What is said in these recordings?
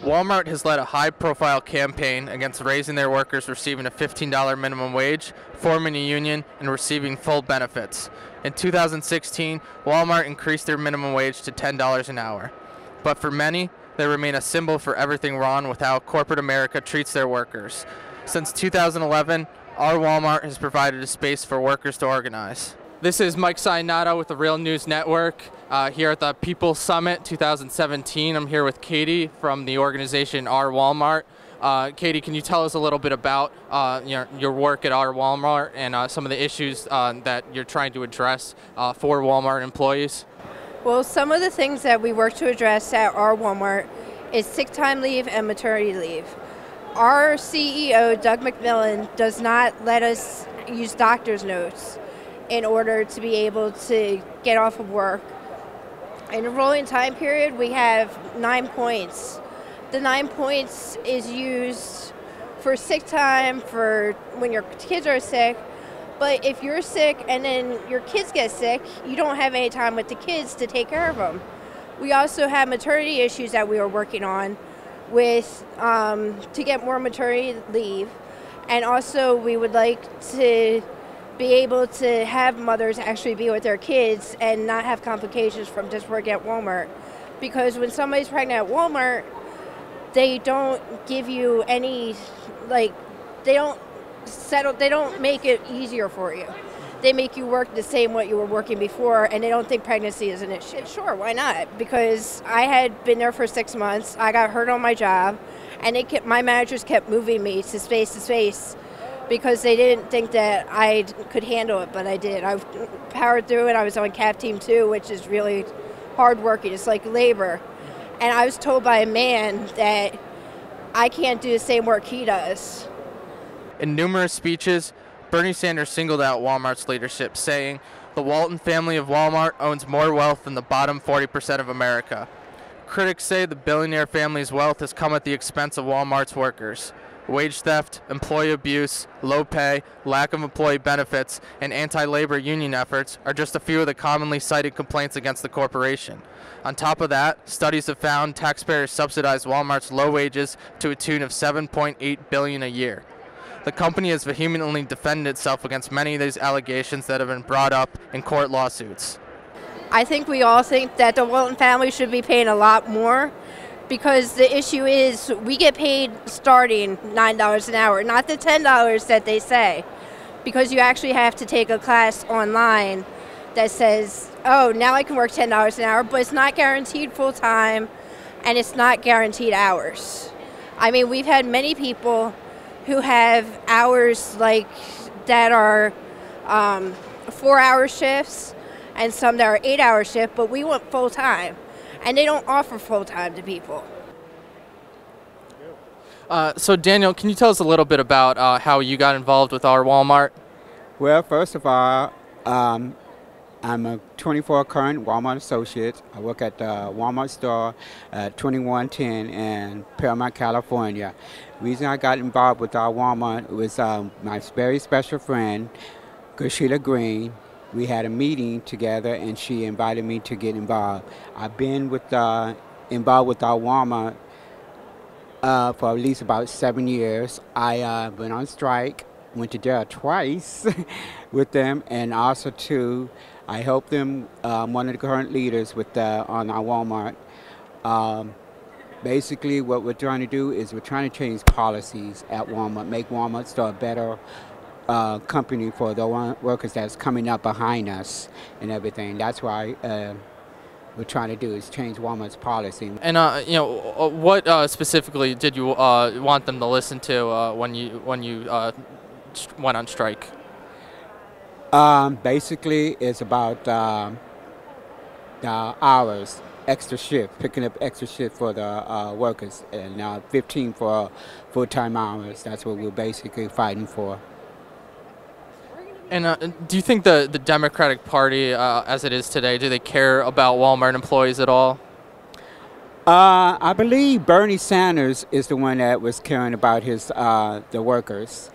Walmart has led a high-profile campaign against raising their workers receiving a $15 minimum wage, forming a union, and receiving full benefits. In 2016, Walmart increased their minimum wage to $10 an hour. But for many, they remain a symbol for everything wrong with how corporate America treats their workers. Since 2011, Our Wal-Mart has provided a space for workers to organize. This is Mike Sionata with the Real News Network here at the People Summit 2017. I'm here with Katie from the organization Our Wal-Mart. Katie, can you tell us a little bit about your work at Our Wal-Mart and some of the issues that you're trying to address for Walmart employees? Well, some of the things that we work to address at Our Wal-Mart is sick time leave and maternity leave. Our CEO, Doug McMillan, does not let us use doctor's notes in order to be able to get off of work. In a rolling time period, we have 9 points. The 9 points is used for sick time, for when your kids are sick, but if you're sick and then your kids get sick, you don't have any time with the kids to take care of them. We also have maternity issues that we are working on with to get more maternity leave, and also we would like to be able to have mothers actually be with their kids and not have complications from just working at Walmart. Because when somebody's pregnant at Walmart, they don't give you any, they don't make it easier for you. They make you work the same way you were working before, and they don't think pregnancy is an issue. Sure, why not? Because I had been there for 6 months, I got hurt on my job, and my managers kept moving me to space, because they didn't think that I could handle it, but I did. I powered through it. I was on CAP Team 2, which is really hard working. It's like labor. And I was told by a man that I can't do the same work he does. In numerous speeches, Bernie Sanders singled out Walmart's leadership, saying, "The Walton family of Walmart owns more wealth than the bottom 40% of America." Critics say the billionaire family's wealth has come at the expense of Walmart's workers. Wage theft, employee abuse, low pay, lack of employee benefits, and anti-labor union efforts are just a few of the commonly cited complaints against the corporation. On top of that, studies have found taxpayers subsidize Walmart's low wages to a tune of $7.8 billion a year. The company has vehemently defended itself against many of these allegations that have been brought up in court lawsuits. I think we all think that the Walton family should be paying a lot more, because the issue is we get paid starting $9 an hour, not the $10 that they say, because you actually have to take a class online that says, oh, now I can work $10 an hour, but it's not guaranteed full time and it's not guaranteed hours. I mean, we've had many people who have hours that are 4-hour shifts and some that are 8-hour shifts, but we want full time. And they don't offer full-time to people. So Daniel, can you tell us a little bit about how you got involved with Our Walmart? Well, first of all, I'm a 24 current Wal-Mart Associates. I work at the Walmart store at 2110 in Paramount, California. The reason I got involved with Our Walmart was my very special friend, Gershita Green. We had a meeting together, and she invited me to get involved. I've been involved with Our Walmart for at least about 7 years. I went on strike, went to jail twice with them, and also too, I helped them, one of the current leaders on Our Walmart. Basically, what we're trying to do is we're trying to change policies at Walmart, make Walmart store a better company for the workers that's coming up behind us and everything. That's why we're trying to do is change Walmart's policy. And what specifically did you want them to listen to when you went on strike? Basically, it's about the hours, extra shift, picking up extra shift for the workers, and 15 for full-time hours. That's what we're basically fighting for. And do you think the Democratic Party, as it is today, do they care about Walmart employees at all? I believe Bernie Sanders is the one that was caring about the workers,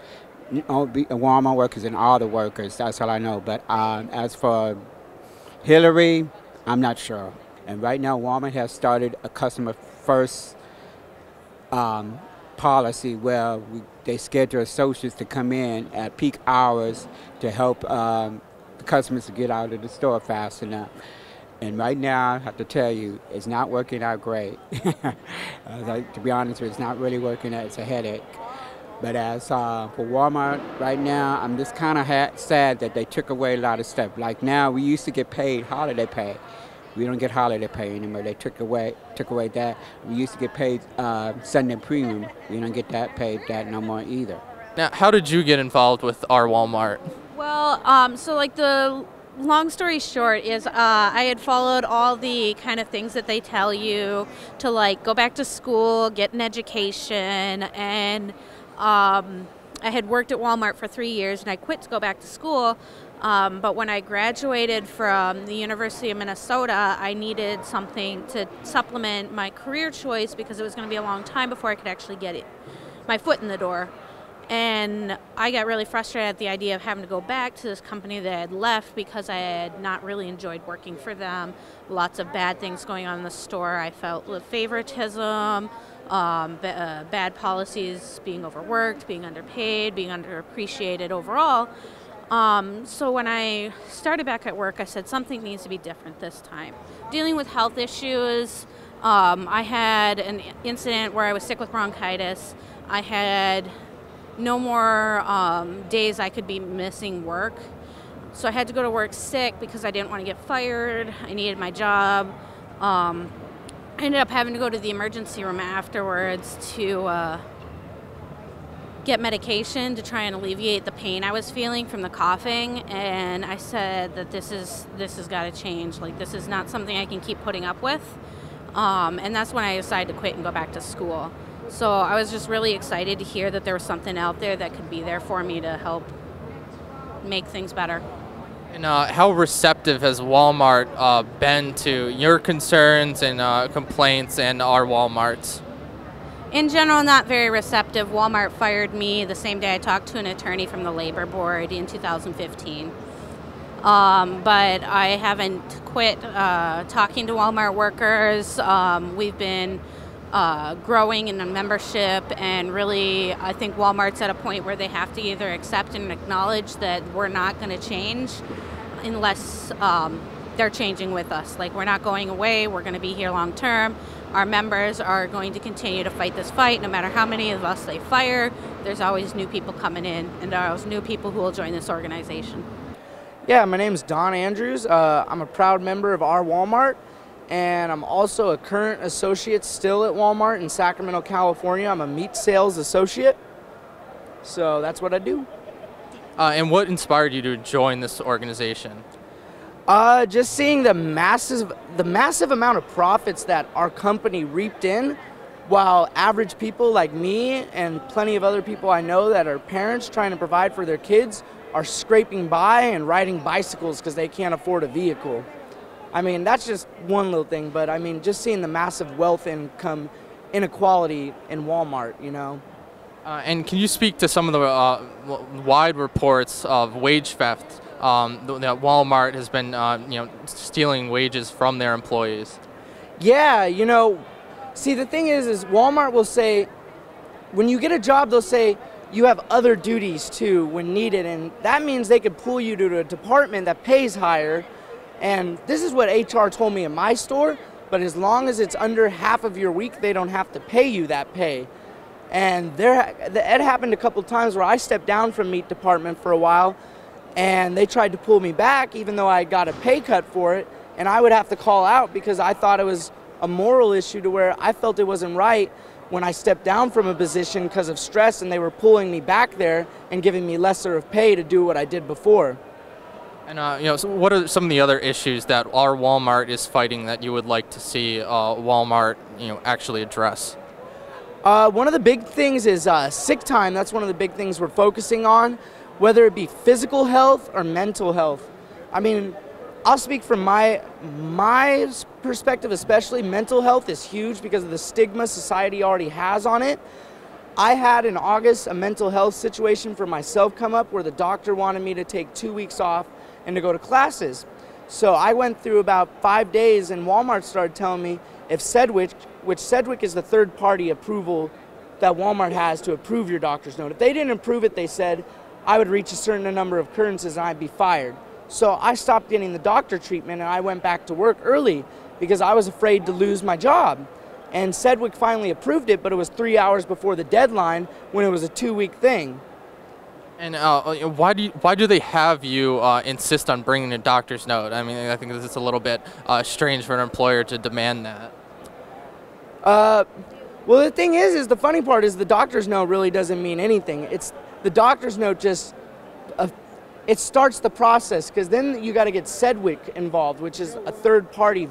Walmart workers and all the workers. That's all I know. But as for Hillary, I'm not sure. And right now, Walmart has started a customer first policy where they schedule associates to come in at peak hours to help the customers to get out of the store fast enough. And right now, I have to tell you, it's not working out great. To be honest with you, it's not really working out. It's a headache. But as for Walmart right now, I'm just kind of sad that they took away a lot of stuff. Like now, we used to get paid holiday pay. We don't get holiday pay anymore. They took away that. We used to get paid Sunday premium. We don't get that no more either. Now, how did you get involved with Our Wal-Mart? Well, so like the long story short is I had followed all the kind of things that they tell you to, like, go back to school, get an education, and I had worked at Walmart for 3 years and I quit to go back to school. But when I graduated from the University of Minnesota, I needed something to supplement my career choice because it was going to be a long time before I could actually get my foot in the door. And I got really frustrated at the idea of having to go back to this company that I had left because I had not really enjoyed working for them. Lots of bad things going on in the store. I felt with favoritism, bad policies, being overworked, being underpaid, being underappreciated overall. So when I started back at work, I said something needs to be different this time. Dealing with health issues, I had an incident where I was sick with bronchitis. I had no more days I could be missing work. So I had to go to work sick because I didn't want to get fired. I needed my job. I ended up having to go to the emergency room afterwards to get medication to try and alleviate the pain I was feeling from the coughing. And I said that this has got to change. Like, this is not something I can keep putting up with. And that's when I decided to quit and go back to school. So I was just really excited to hear that there was something out there that could be there for me to help make things better. And how receptive has Walmart been to your concerns and complaints and Our Walmart's? In general, not very receptive. Walmart fired me the same day I talked to an attorney from the Labor Board in 2015. But I haven't quit talking to Walmart workers. We've been growing in a membership, and really I think Walmart's at a point where they have to either accept and acknowledge that we're not going to change unless they're changing with us. Like, we're not going away, we're going to be here long term. Our members are going to continue to fight this fight no matter how many of us they fire. There's always new people coming in, and there are always new people who will join this organization. Yeah, my name is Donna Andrews. I'm a proud member of Our Wal-Mart, and I'm also a current associate still at Walmart in Sacramento, California. I'm a meat sales associate, so that's what I do. And what inspired you to join this organization? Just seeing the massive amount of profits that our company reaped in, while average people like me and plenty of other people I know that are parents trying to provide for their kids are scraping by and riding bicycles because they can't afford a vehicle. I mean, that's just one little thing, but I mean, just seeing the massive wealth income inequality in Walmart, you know. And can you speak to some of the wide reports of wage theft that Walmart has been, stealing wages from their employees? Yeah, you know, see, the thing is Walmart will say, when you get a job, they'll say you have other duties too when needed, and that means they could pull you to a department that pays higher. And this is what HR told me in my store, but as long as it's under half of your week, they don't have to pay you that pay. And it happened a couple times where I stepped down from meat department for a while, and they tried to pull me back even though I got a pay cut for it, and I would have to call out because I thought it was a moral issue to where I felt it wasn't right when I stepped down from a position because of stress, and they were pulling me back there and giving me lesser of pay to do what I did before. And so what are some of the other issues that Our Walmart is fighting that you would like to see Walmart, actually address? One of the big things is sick time. That's one of the big things we're focusing on, whether it be physical health or mental health. I mean, I'll speak from my perspective, especially mental health is huge because of the stigma society already has on it. I had in August a mental health situation for myself come up where the doctor wanted me to take 2 weeks off and to go to classes. So I went through about 5 days, and Walmart started telling me if Sedgwick, which Sedgwick is the third-party approval that Walmart has to approve your doctor's note. If they didn't approve it, they said, I would reach a certain number of occurrences and I'd be fired. So I stopped getting the doctor treatment and I went back to work early because I was afraid to lose my job. And Sedgwick finally approved it, but it was 3 hours before the deadline when it was a 2-week thing. And why do they have you insist on bringing a doctor's note? I mean, I think this is a little bit strange for an employer to demand that. Well, the thing is the funny part is the doctor's note really doesn't mean anything. It's the doctor's note just it starts the process, because then you got to get Sedgwick involved, which is a third-party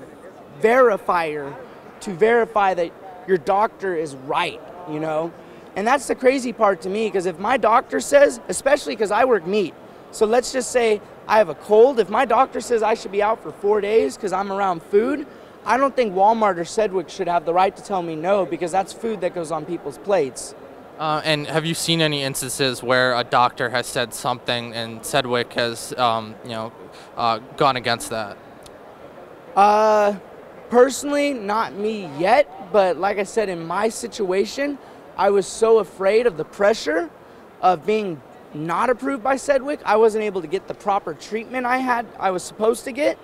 verifier to verify that your doctor is right, you know? And that's the crazy part to me, because if my doctor says, especially because I work meat, so let's just say I have a cold, if my doctor says I should be out for 4 days because I'm around food, I don't think Walmart or Sedgwick should have the right to tell me no, because that's food that goes on people's plates. And have you seen any instances where a doctor has said something and Sedgwick has, gone against that? Personally, not me yet, but like I said, in my situation, I was so afraid of the pressure of being not approved by Sedgwick. I wasn't able to get the proper treatment I was supposed to get.